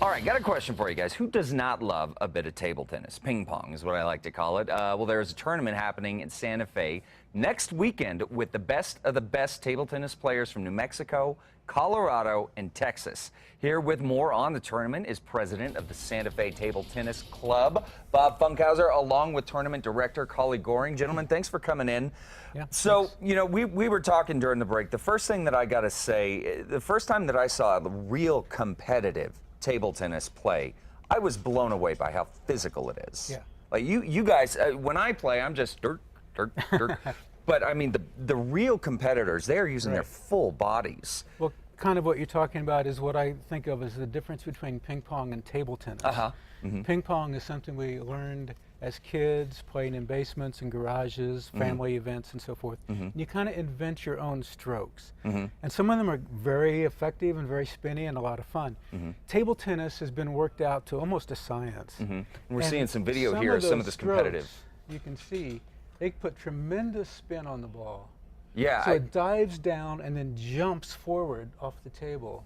All right, got a question for you guys. Who does not love a bit of table tennis? Ping pong is what I like to call it. Well, there's a tournament happening in Santa Fe next weekend with the best of the best table tennis players from New Mexico, Colorado, and Texas. Here with more on the tournament is president of the Santa Fe Table Tennis Club, Bob Funkhauser, along with tournament director Collie Goring. Gentlemen, thanks for coming in. Yeah, so, thanks. you know, we were talking during the break. The first thing that I got to say, the first time that I saw the real competitive table tennis play, I was blown away by how physical it is. Yeah. Like you guys, when I play, I'm just dirt. But I mean, the real competitors, they're using their full bodies. Well, kind of what you're talking about is what I think of as the difference between ping pong and table tennis. Ping pong is something we learned as kids, playing in basements and garages, family events and so forth. And you kind of invent your own strokes. And some of them are very effective and very spinny and a lot of fun. Table tennis has been worked out to almost a science. And we're seeing some video here of some of this competitive. You can see they put tremendous spin on the ball. Yeah. So it dives down and then jumps forward off the table.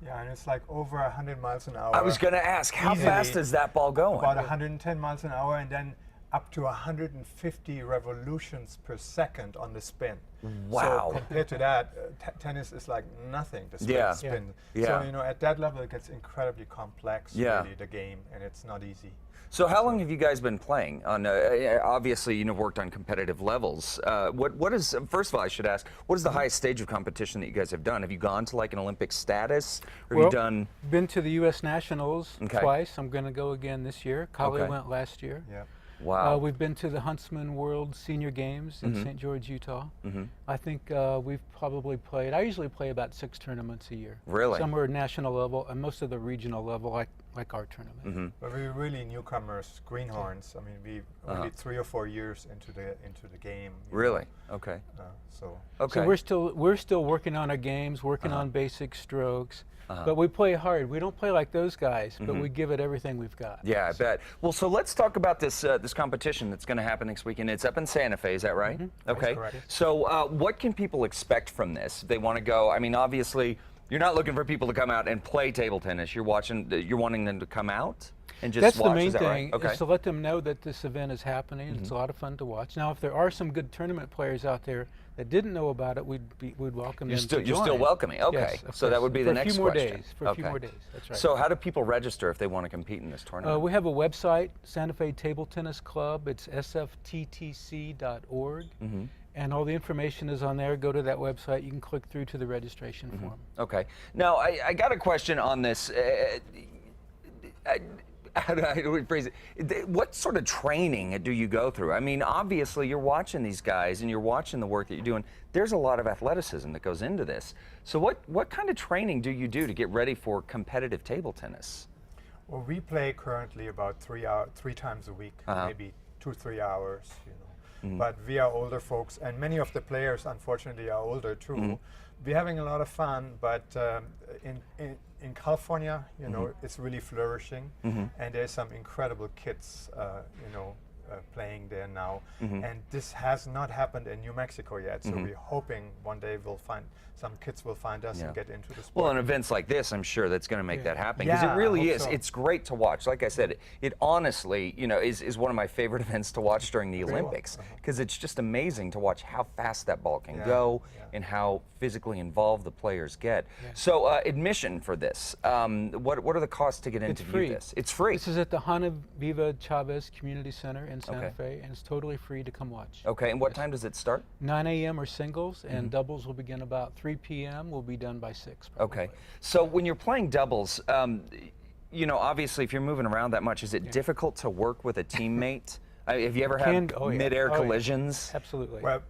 Yeah, and it's like over 100 miles an hour. I was going to ask, how fast is that ball going? About 110 miles an hour, and then up to 150 revolutions per second on the spin. Wow. So compared to that, tennis is like nothing, the spin. Yeah. So, you know, at that level, it gets incredibly complex, really, the game, and it's not easy. So how long have you guys been playing? On obviously, you know, worked on competitive levels. What is, first of all, I should ask, what is the highest stage of competition that you guys have done? Have you gone to like an Olympic status? Or have you done? Been to the U.S. Nationals twice. I'm going to go again this year. Collie went last year. Yeah. Wow. We've been to the Huntsman World Senior Games in St. George, Utah. I think we've probably played, I usually play about 6 tournaments a year. Really? Some are national level and most of the regional level, like our tournament. But we're really newcomers, greenhorns. I mean, we only 3 or 4 years into the game. Really? Okay. So we're still working on our games, working on basic strokes. But we play hard. We don't play like those guys, but we give it everything we've got. Yeah, I bet. Well, so let's talk about this this competition that's going to happen next weekend. It's up in Santa Fe, is that right? Okay. So what can people expect from this? If they want to go, I mean, obviously, you're not looking for people to come out and play table tennis. You're wanting them to come out and just That's watch. the main is that thing, right? is to let them know that this event is happening. It's a lot of fun to watch. Now, if there are some good tournament players out there that didn't know about it, we'd welcome them to join. You're still welcoming. Okay. Yes, so that would be the next question. For a few more days. That's right. So how do people register if they want to compete in this tournament? We have a website, Santa Fe Table Tennis Club. It's sfttc.org. And all the information is on there. Go to that website. You can click through to the registration form. Okay. Now, I got a question on this. How do I rephrase it? What sort of training do you go through? I mean, obviously, you're watching these guys and you're watching the work that you're doing. There's a lot of athleticism that goes into this. So what kind of training do you do to get ready for competitive table tennis? Well, we play currently about 3 times a week, maybe 2-3 hours, you know. But we are older folks, and many of the players, unfortunately, are older too. We're having a lot of fun, but in California, you know, it's really flourishing, and there's some incredible kids, you know, playing there now. And this has not happened in New Mexico yet, so we're hoping one day some kids will find us and get into the sport. Well, in events like this, I'm sure that's going to make that happen, because it really is. So. It's great to watch. Like I said, it honestly, you know, is one of my favorite events to watch during the Olympics, because it's just amazing to watch how fast that ball can go and how physically involved the players get. So admission for this, what are the costs to get into this? It's free. This is at the Hana Viva Chavez Community Center in Santa Fe, and it's totally free to come watch. Okay, and what time does it start? 9 a.m. are singles, and doubles will begin about 3 p.m. We'll be done by 6. Probably. Okay, so when you're playing doubles, you know, obviously if you're moving around that much, is it difficult to work with a teammate? Have you ever had mid-air collisions? Absolutely. Well,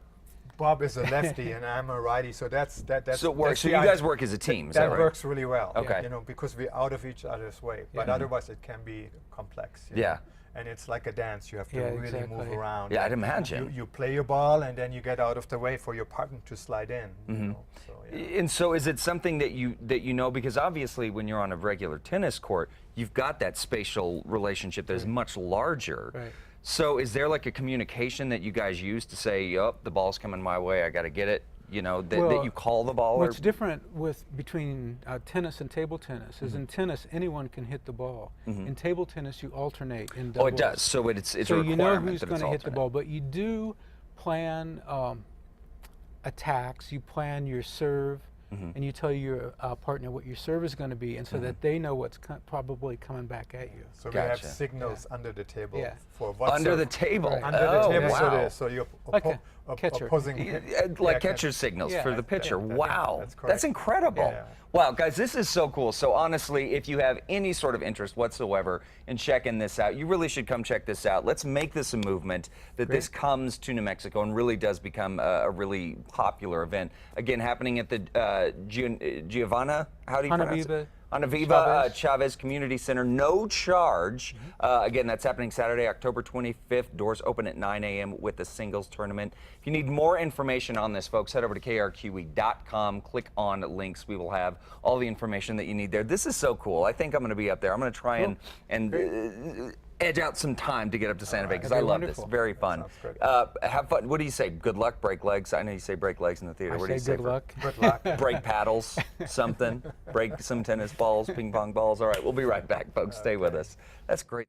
Bob is a lefty and I'm a righty, so that's so it works. So you guys work as a team. Is that right? works really well. Okay. You know, because we're out of each other's way. But otherwise, it can be complex. You know? And it's like a dance. You have to really move around. Yeah, I'd imagine. You play your ball and then you get out of the way for your partner to slide in. You know? So, And so is it something that you know, because obviously when you're on a regular tennis court, you've got that spatial relationship that is much larger. Right. So is there like a communication that you guys use to say, oh, the ball's coming my way, I got to get it? You know, that Well, you call the ball? What's different between tennis and table tennis is Mm-hmm. in tennis anyone can hit the ball. In table tennis you alternate in Oh, doubles. it does. So it's So a you know requirement who's that going it's to hit the alternate. ball, but you do plan attacks. You plan your serve, and you tell your partner what your serve is going to be, and so that they know what's probably coming back at you. So we have Gotcha. signals under the table Yeah. for what Under the serve- table? Right. Under the Oh, table, wow. so your Like a catcher. opposing Like yeah, catcher signals Yeah. for the pitcher. Yeah, Wow, that's that's correct. incredible. Yeah. Wow, guys, this is so cool. So honestly, if you have any sort of interest whatsoever in checking this out, you really should come check this out. Let's make this a movement that this comes to New Mexico and really does become a really popular event. Again, happening at the Giovanna, how do you pronounce it? Anaviva Chavez Community Center, no charge. Again, that's happening Saturday, October 25th. Doors open at 9 a.m. with the singles tournament. If you need more information on this, folks, head over to krqe.com, click on links. We will have all the information that you need there. This is so cool. I think I'm going to be up there. I'm going to try and edge out some time to get up to Santa Fe because I That'd be love wonderful. this. Very fun. Sounds great. Have fun. What do you say? Good luck, break legs. I know you say break legs in the theater. I What do you say say? good for- luck. Good luck. Break paddles, something, break some tennis balls, ping pong balls. All right, we'll be right back, folks. Stay with us. That's great.